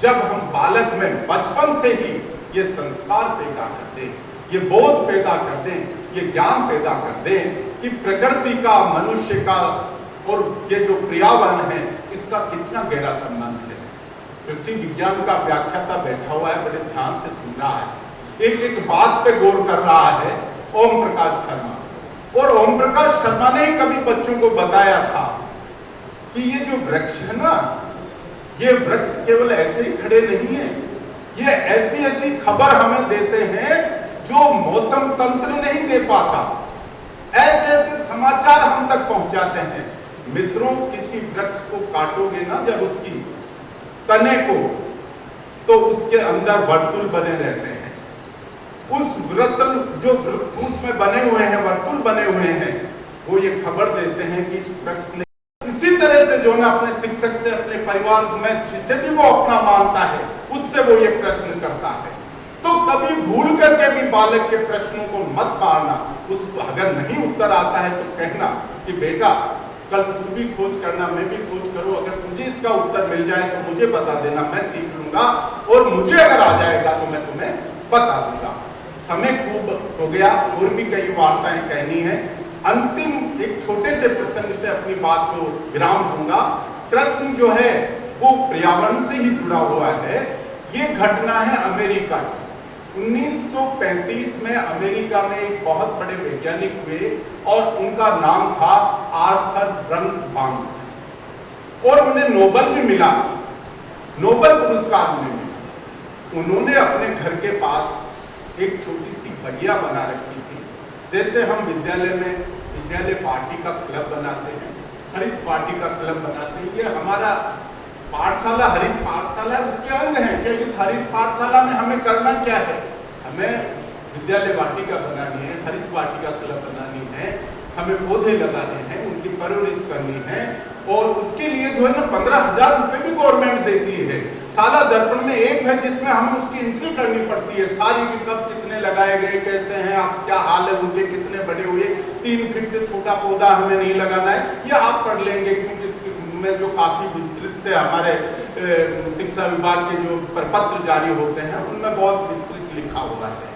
जब हम बालक में बचपन से ही ये संस्कार पैदा कर दें, ये बोध पैदा कर दें, ये ज्ञान पैदा कर दें कि प्रकृति का, मनुष्य का और ये जो पर्यावरण है इसका कितना गहरा संबंध है। कृषि विज्ञान का व्याख्याता बैठा हुआ है, बड़े ध्यान से सुन रहा है, एक एक बात पे गौर कर रहा है, ओम प्रकाश शर्मा। और ओम प्रकाश शर्मा ने ही कभी बच्चों को बताया था कि ये जो वृक्ष है ना, ये वृक्ष केवल ऐसे ही खड़े नहीं है, ये ऐसी ऐसी खबर हमें देते हैं जो मौसम तंत्र नहीं दे पाता, ऐसे ऐसे समाचार हम तक पहुंचाते हैं। मित्रों, किसी वृक्ष को काटोगे ना जब उसकी तने को, तो उसके अंदर वर्तुल बने रहते हैं। उस वर्तुल जो उसमें बने हुए हैं, वर्तुल बने हुए हैं, वो ये खबर देते हैं कि इस वृक्ष ने इसी तरह से जो ना अपने शिक्षक से, अपने परिवार में जिसे भी वो अपना मानता है, उससे वो ये प्रश्न करता है। तो कभी भूल करके भी बालक के प्रश्नों को मत मारना। उसको अगर नहीं उत्तर आता है तो कहना कि बेटा कल तू भी खोज करना, मैं भी खोज करूं, अगर मुझे इसका उत्तर मिल जाए तो मुझे बता देना, मैं सीख लूंगा, और मुझे अगर आ जाएगा तो मैं तुम्हें बता दूंगा। समय खूब हो गया, और भी कई वार्ताएं कहनी है। अंतिम एक छोटे से प्रसंग से अपनी बात को विराम दूंगा। प्रश्न जो है वो पर्यावरण से ही जुड़ा हुआ है। ये घटना है अमेरिका की। 1935 में अमेरिका में एक बहुत बड़े वैज्ञानिक हुए और उनका नाम था आर्थर ब्रनबाउम, और उन्हें नोबेल भी मिला, नोबेल पुरस्कार उन्हें मिला। उन्होंने अपने घर के पास एक छोटी सी बगिया बना रखी थी। जैसे हम विद्यालय में विद्यालय पार्टी का क्लब बनाते हैं, हरित पार्टी का क्लब बनाते हैं, ये हमारा पाठशाला हरित पाठशाला है, उसके अंग है। क्या इस हरित पाठशाला में हमें करना क्या है? हमें विद्यालय वाटिका बनानी है, हरित वाटिका क्लब बनानी है, हमें पौधे लगाने हैं, उनकी परवरिश करनी है, और उसके लिए जो है ना 15,000 रुपए भी गवर्नमेंट देती है। साला दर्पण में एक है जिसमें हमें उसकी एंट्री करनी पड़ती है, सारी भी कब कितने लगाए गए, कैसे हैं, आप क्या हाल है उनके, कितने बड़े हुए, 3 फीट से छोटा पौधा हमें नहीं लगाना है, ये आप पढ़ लेंगे, क्योंकि में जो काफी विस्तृत से हमारे शिक्षा विभाग के जो प्रपत्र जारी होते हैं उनमें बहुत विस्तृत लिखा हुआ है।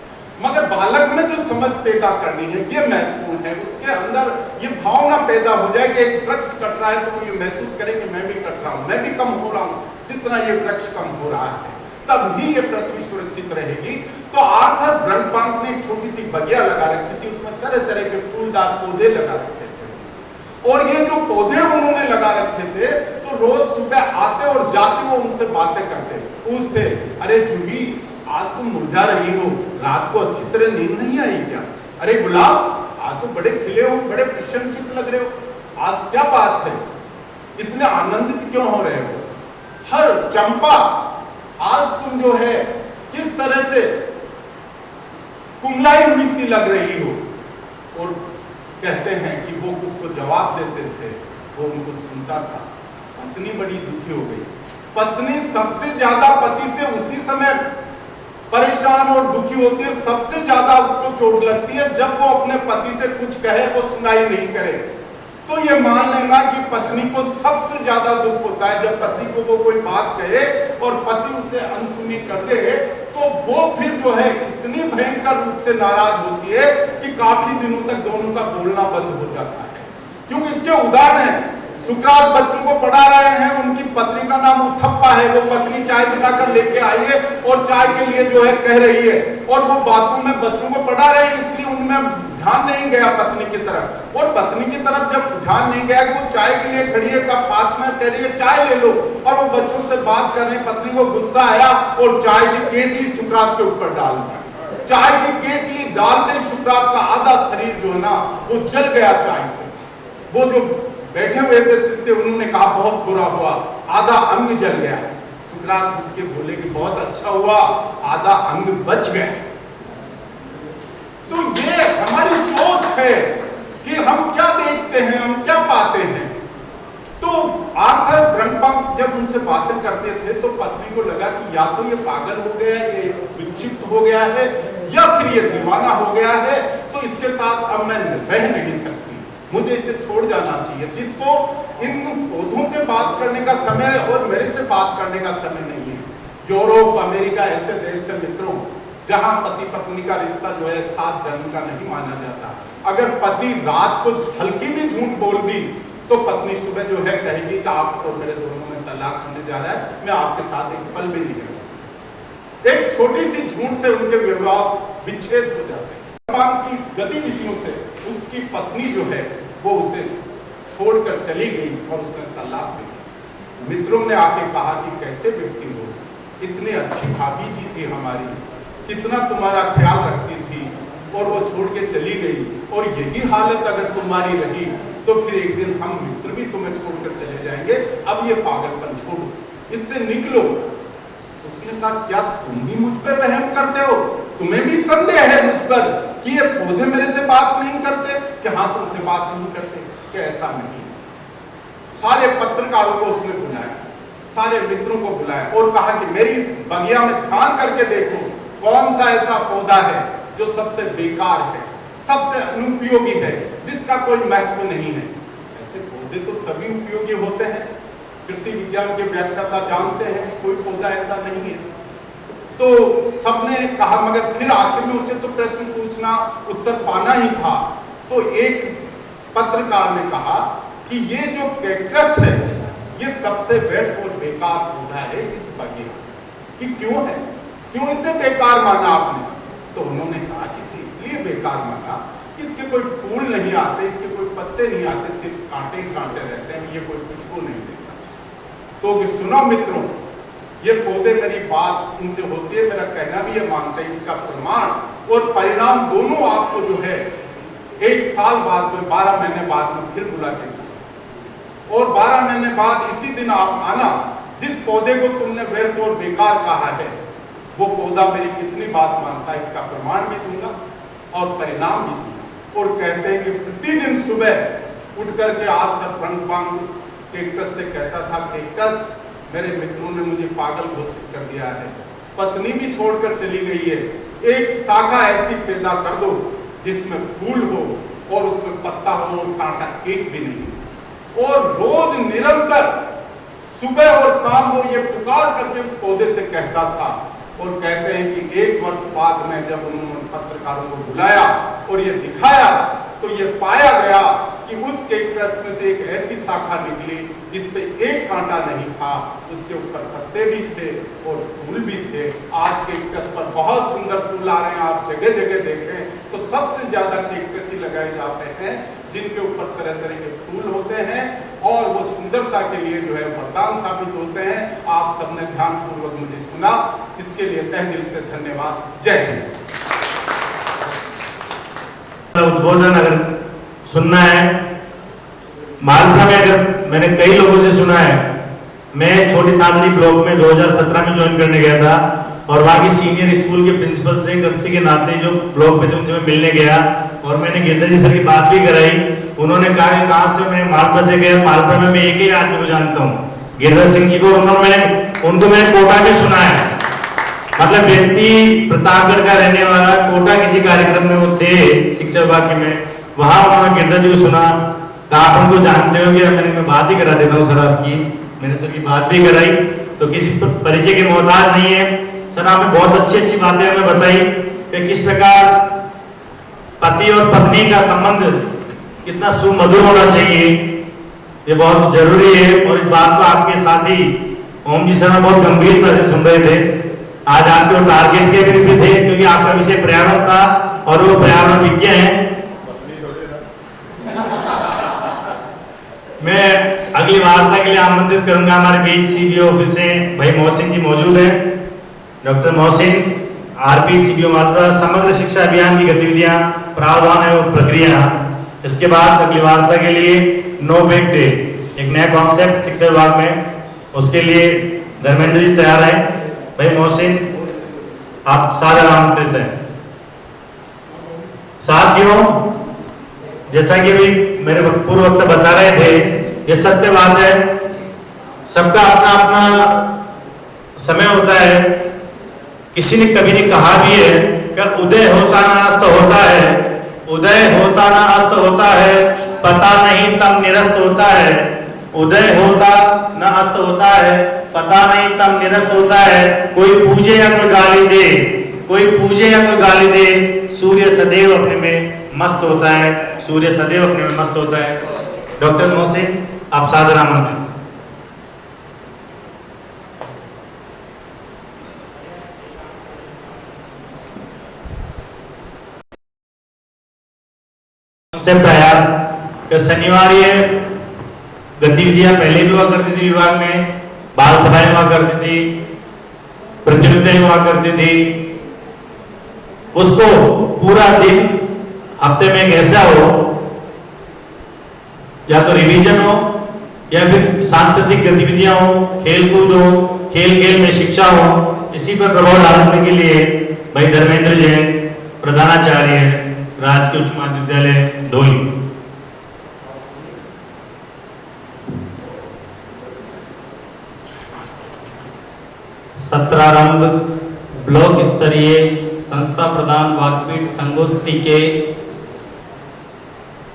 मगर बालक में जो समझ पैदा करनी है ये महत्वपूर्ण है। उसके अंदर ये भावना पैदा हो जाए कि एक वृक्ष कट रहा है तो वो ये महसूस करे कि मैं भी कट रहा हूँ, मैं भी कम हो रहा हूँ, जितना ये वृक्ष कम हो रहा है, तब ही ये पृथ्वी सुरक्षित रहेगी। तो आर्थर ब्रनबाउम ने एक छोटी सी बगिया लगा रखी थी, उसमें तरह तरह के फूलदार पौधे लगा रखे थे, और ये जो पौधे उन्होंने लगा रखे थे तो रोज सुबह आते और जाते वो उनसे बातें करते, पूछते, अरे जूही आज तुम मुरझा रही हो, रात को अच्छी तरह नींद नहीं आई क्या? अरे गुलाब आज तो बड़े खिले हो, बड़े प्रसन्नचित्त लग रहे हो, आज क्या बात है, इतने आनंदित क्यों हो रहे हो? हर चंपा आज तुम जो है किस तरह से कुंगलाई हुई सी लग रही हो। और कहते हैं कि वो उसको जवाब देते थे, वो उनको सुनता था। पत्नी बड़ी दुखी हो गई। पत्नी सबसे ज्यादा पति से उसी समय परेशान और दुखी होती है, सबसे ज्यादा उसको चोट लगती है जब वो अपने पति से कुछ कहे वो सुनाई नहीं करे। तो ये मान लेना कि पत्नी को सबसे ज्यादा दुख होता है जब पति को वो कोई बात कहे और पति उसे अनसुनी कर दे, तो वो फिर जो है इतनी भयंकर रूप से नाराज होती है कि काफी दिनों तक दोनों का बोलना बंद हो जाता है। क्योंकि इसके उदाहरण है, सुकरात बच्चों को पढ़ा रहे हैं, उनकी पत्नी का नाम उत्थप्पा है, वो पत्नी चाय बनाकर लेके आई है और चाय के लिए जो है कह रही है, और वो बातों में बच्चों को पढ़ा रहे हैं, इसलिए उनमें ध्यान नहीं गया पत्नी की तरफ। और पत्नी की तरफ जब ध्यान नहीं गया कि वो चाय के लिए खड़ी है, कप हाथ में कह रही है चाय ले लो, और वो बच्चों से बात कर रहे हैं, पत्नी को गुस्सा आया और चाय की केतली सुकरात के ऊपर डाल दी। चाय की केतली डालते सुकरात का आधा शरीर जो है ना वो जल गया चाय से। वो जो बैठे हुए थे शिष्य, उन्होंने कहा बहुत बुरा हुआ, आधा अंग जल गया। सुकरात उसके बोले कि बहुत अच्छा हुआ, आधा अंग बच गया। तो ये हमारी सोच है कि हम क्या देखते हैं, हम क्या पाते हैं। तो आर्थर ब्रह्मपाम जब उनसे बातें करते थे तो पत्नी को लगा कि या तो ये पागल हो गया है, ये विक्षिप्त हो गया है, या फिर ये दीवाना हो गया है, तो इसके साथ अब मैं रह नहीं सकती, मुझे इसे छोड़ जाना चाहिए। जिसको इन पौधों से बात करने का समय और मेरे से बात करने का समय नहीं है। यूरोप, अमेरिका ऐसे देश है मित्रों जहां पति पत्नी का रिश्ता जो है 7 जन्म का नहीं माना जाता। अगर पति रात को हल्की भी झूठ बोल दी तो पत्नी सुबह जो है कहेगी कि आप तो मेरे दोनों में तलाक होने जा रहा है, मैं आपके साथ एक पल भी नहीं रहूंगा। एक छोटी सी झूठ से उनके विवाह विच्छेद हो जाते हैं। भगवान की इस गतिविधियों से उसकी पत्नी जो है वो उसे छोड़कर चली गई और उसने तलाक दे दी। मित्रों ने आके कहा कि कैसे व्यक्ति हो, इतनी अच्छी भाभी जी थी हमारी, कितना तुम्हारा ख्याल रखती थी और वो छोड़ के चली गई, और यही हालत अगर तुम्हारी रही तो फिर एक दिन हम मित्र भी तुम्हें छोड़कर चले जाएंगे। अब ये पागलपन छोड़ो, इससे निकलो। उसने कहा क्या तुम भी मुझ पर रहम करते हो? तुम्हें भी संदेह है मुझ पर कि ये पौधे मेरे से बात नहीं करते? कि हाँ तुमसे बात नहीं करते? कि ऐसा नहीं। सारे पत्रकारों को उसने बुलाया, सारे मित्रों को बुलाया और कहा कि मेरी इस बगिया में ध्यान करके देखो कौन सा ऐसा पौधा है जो सबसे बेकार है, सबसे अनुपयोगी है, जिसका कोई महत्व नहीं है। ऐसे पौधे तो सभी उपयोगी होते हैं, कृषि विज्ञान के व्याख्याता जानते हैं कि कोई पौधा ऐसा नहीं है। तो सबने कहा, मगर फिर आखिर में उससे तो प्रश्न पूछना, उत्तर पाना ही था। तो एक पत्रकार ने कहा कि ये जो कैक्टस है ये सबसे व्यर्थ और बेकार पौधा है इस बगिया कि क्यों है, क्यों इसे बेकार माना आपने? तो उन्होंने कहा कि इसे इसलिए बेकार माना कि इसके कोई फूल नहीं आते, इसके कोई पत्ते नहीं आते, सिर्फ कांटे कांटे रहते हैं, ये कोई खुशबू नहीं देता। तो सुनो मित्रों, ये पौधे मेरी बात इनसे होती है, मेरा कहना भी ये मानते हैं, इसका प्रमाण और परिणाम दोनों आपको जो है 1 साल बाद में, 12 महीने बाद में फिर बुला के दूंगा। और 12 महीने बाद इसी दिन आप आना, जिस पौधे को तुमने व्यर्थ और बेकार कहा है वो पौधा मेरी कितनी बात मानता है, इसका प्रमाण भी दूंगा और परिणाम भी दूंगा। और कहते हैं कि प्रतिदिन सुबह उठ करके आर्थर ब्रह्मपाम उस कैक्टस से कहता था, कैक्टस मेरे मित्रों ने मुझे पागल घोषित कर दिया है, पत्नी भी छोड़कर चली गई है, एक शाखा ऐसी पैदा कर दो जिसमें फूल हो और उसमें पत्ता हो और कांटा एक भी नहीं। और रोज निरंतर सुबह और शाम वो ये पुकार करके उस पौधे से कहता था। और कहते हैं कि 1 वर्ष बाद में जब उन्होंने पत्रकारों को बुलाया और ये दिखाया तो ये पाया गया कि उस कैक्टस में से एक ऐसी शाखा निकली जिसपे एक कांटा नहीं था, उसके ऊपर पत्ते भी थे और फूल भी थे। आज कैक्टस पर बहुत सुंदर फूल आ रहे हैं, आप जगह जगह देखें तो सबसे ज्यादा कैक्टस ही लगाए जाते हैं जिनके ऊपर तरह तरह के फूल होते हैं और वो सुंदरता के लिए जो है वरदान साबित होते हैं। आप सबने ध्यान पूर्वक मुझे सुना, इसके लिए तहे दिल से धन्यवाद। जय हिंद। उद्बोधन अगर सुनना है, मालपुरा में अगर मैंने कई लोगों से सुना है, मैं छोटी सादरी ब्लॉक में 2017 में ज्वाइन करने गया था और वहाँ की सीनियर स्कूल के प्रिंसिपल से कृषि के नाते जो ब्लॉक में थे उनसे मैं मिलने गया और मैंने गिरधर जी सर की बात भी कराई। उन्होंने कहा कि कहाँ से, मैं मालपुरा से गया, मालपुरा में मैं एक ही आदमी को जानता हूँ, गिरधर सिंह जी को। उनको मैंने कोटा में सुना है, मतलब व्यक्ति प्रतापगढ़ का रहने वाला, कोटा किसी कार्यक्रम में वो थे शिक्षा विभाग के में, वहां उन्होंने गिरधर जी को सुना। तो आप उनको जानते हो कि मैं बात ही करा देता हूँ सर आपकी, मैंने सर की बात भी कराई, तो किसी परिचय के मोहताज नहीं है। सर आपने बहुत अच्छी अच्छी बातें हमें बताई कि किस प्रकार पति और पत्नी का संबंध कितना सुमधुर होना चाहिए, ये बहुत जरूरी है। और इस बात को आपके साथी ओम जी सर बहुत गंभीरता से सुन रहे थे। आज आपके वो टारगेट के भी थे क्योंकि आपका विषय पर्यावरण था और वो पर्यावरण विज्ञ है। मैं अगली वार्ता के लिए आमंत्रित करूंगा, हमारे बीच सीबीओ ऑफिस से भाई मोहसिन जी मौजूद हैं, doctor Mohsin, RP CBO Malpura, समग्र शिक्षा अभियान की गतिविधियां, प्रावधान एवं प्रक्रिया। इसके बाद अगली वार्ता के लिए नो बैग डे, एक नया कॉन्सेप्ट शिक्षा विभाग में, उसके लिए धर्मेंद्र जी तैयार हैं। भाई मोहसिन, आप सादर आमंत्रित हैं। साथियों, जैसा कि भी मेरे पूर्व वक्ता बता रहे थे, ये सत्य बात है, सबका अपना अपना समय होता है। किसी ने कभी ने कहा भी है कि उदय होता ना अस्त होता है, उदय होता ना अस्त होता है, पता नहीं तब निरस्त होता है। उदय होता ना अस्त होता है, पता नहीं तब निरस्त होता है। कोई पूजे या कोई गाली दे, कोई पूजे या कोई गाली दे, सूर्य सदैव अपने में मस्त होता है, सूर्य सदैव अपने में मस्त होता है। डॉक्टर मोहसिन, आप सादर आमंत्रित। कॉन्सेप्ट आया कि शनिवार ये गतिविधियां पहले भी हुआ करती थी विभाग में, बाल सभाएं हुआ करती थी, प्रतियोगिताएं हुआ करती थी। उसको पूरा दिन हफ्ते में कैसा हो, या तो रिवीजन हो या फिर सांस्कृतिक गतिविधियां हो, खेलकूद हो, खेल खेल में शिक्षा हो, इसी पर प्रभाव डालने के लिए भाई धर्मेंद्र जैन, प्रधानाचार्य, राजकीय उच्च माध्यमिक विद्यालय धोली। सत्रारंभ ब्लॉक स्तरीय संस्था प्रधान वाकपीठ संगोष्ठी के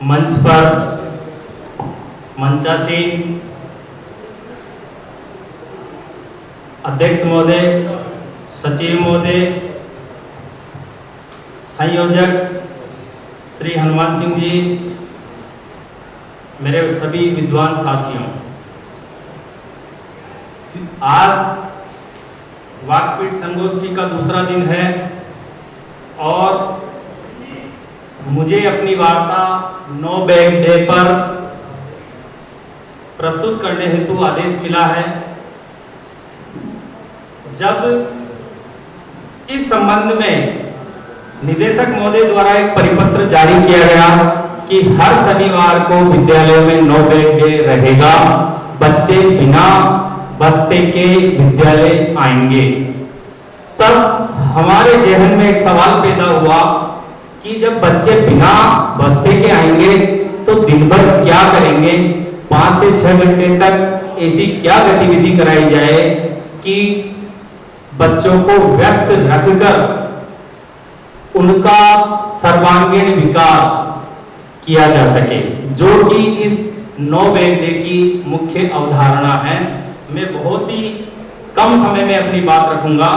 मंच पर मंचासीन अध्यक्ष महोदय, सचिव महोदय, संयोजक श्री हनुमान सिंह जी, मेरे सभी विद्वान साथियों, आज वाकपीठ संगोष्ठी का दूसरा दिन है और मुझे अपनी वार्ता नो बैग डे पर प्रस्तुत करने हेतु आदेश मिला है। जब इस संबंध में निदेशक महोदय द्वारा एक परिपत्र जारी किया गया कि हर शनिवार को विद्यालयों में नो बैग डे रहेगा, बच्चे बिना बस्ते के विद्यालय आएंगे, तब हमारे जहन में एक सवाल पैदा हुआ कि जब बच्चे बिना बस्ते के आएंगे तो दिन भर क्या करेंगे, 5 से 6 घंटे तक ऐसी क्या गतिविधि कराई जाए कि बच्चों को व्यस्त रखकर उनका सर्वांगीण विकास किया जा सके, जो कि इस नो बैग डे की मुख्य अवधारणा है। मैं बहुत ही कम समय में अपनी बात रखूंगा।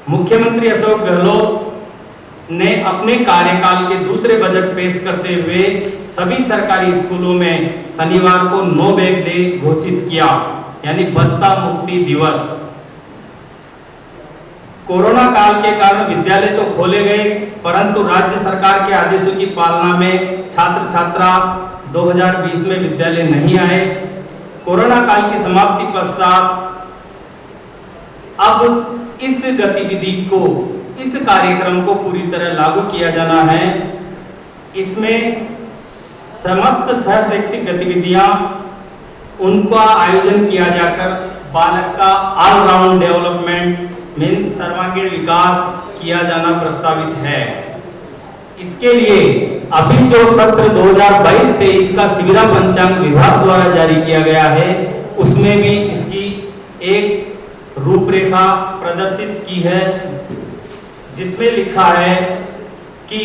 मुख्यमंत्री अशोक गहलोत ने अपने कार्यकाल के दूसरे बजट पेश करते हुए सभी सरकारी स्कूलों में शनिवार को नो बैग डे घोषित किया, यानी बस्ता मुक्ति दिवस। कोरोना काल के कारण विद्यालय तो खोले गए, परंतु राज्य सरकार के आदेशों की पालना में छात्र छात्रा 2020 में विद्यालय नहीं आए। कोरोना काल की समाप्ति पश्चात अब इस गतिविधि को, इस कार्यक्रम को पूरी तरह लागू किया जाना है। इसमें समस्त सह शैक्षिक गतिविधियां उनका आयोजन किया जाकर बालक का ऑलराउंड डेवलपमेंट मीन्स सर्वांगीण विकास किया जाना प्रस्तावित है। इसके लिए अभी जो सत्र 2022-23 का शिविरा पंचांग विभाग द्वारा जारी किया गया है, उसमें भी इसकी एक रूपरेखा प्रदर्शित की है, जिसमें लिखा है कि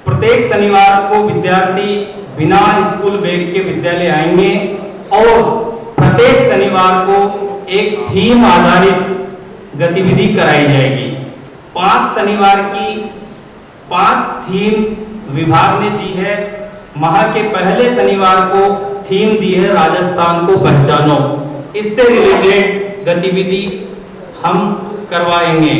प्रत्येक शनिवार को विद्यार्थी बिना स्कूल बैग के विद्यालय आएंगे और प्रत्येक शनिवार को एक थीम आधारित गतिविधि कराई जाएगी। 5 शनिवार की 5 थीम विभाग ने दी है। माह के पहले शनिवार को थीम दी है राजस्थान को पहचानो। इससे रिलेटेड गतिविधि हम करवाएंगे।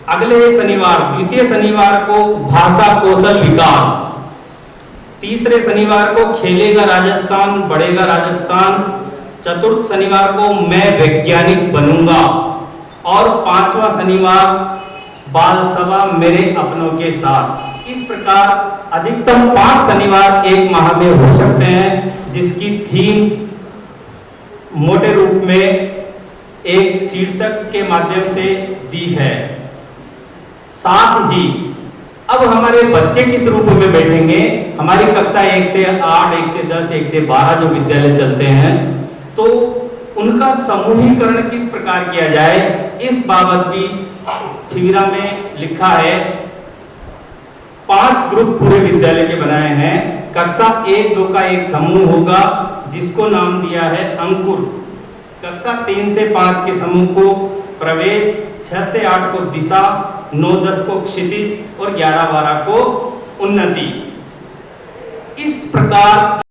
अगले शनिवार, द्वितीय शनिवार को भाषा कौशल विकास, तीसरे शनिवार को खेलेगा राजस्थान बढ़ेगा राजस्थान, चतुर्थ शनिवार को मैं वैज्ञानिक बनूंगा और 5वां शनिवार बाल सभा मेरे अपनों के साथ। इस प्रकार अधिकतम 5 शनिवार एक माह में हो सकते हैं, जिसकी थीम मोटे रूप में एक शीर्षक के माध्यम से दी है। साथ ही अब हमारे बच्चे किस रूप में बैठेंगे, हमारी कक्षा 1 से 8, 1 से 10, 1 से 12 जो विद्यालय चलते हैं, तो उनका समूहीकरण किस प्रकार किया जाए, इस बाबत भी शिविरा में लिखा है। 5 ग्रुप पूरे विद्यालय के बनाए हैं। कक्षा 1-2 का एक समूह होगा जिसको नाम दिया है अंकुर। कक्षा 3 से 5 के समूह को प्रवेश, 6 से 8 को दिशा, 9-10 को क्षितिज और 11-12 को उन्नति। इस प्रकार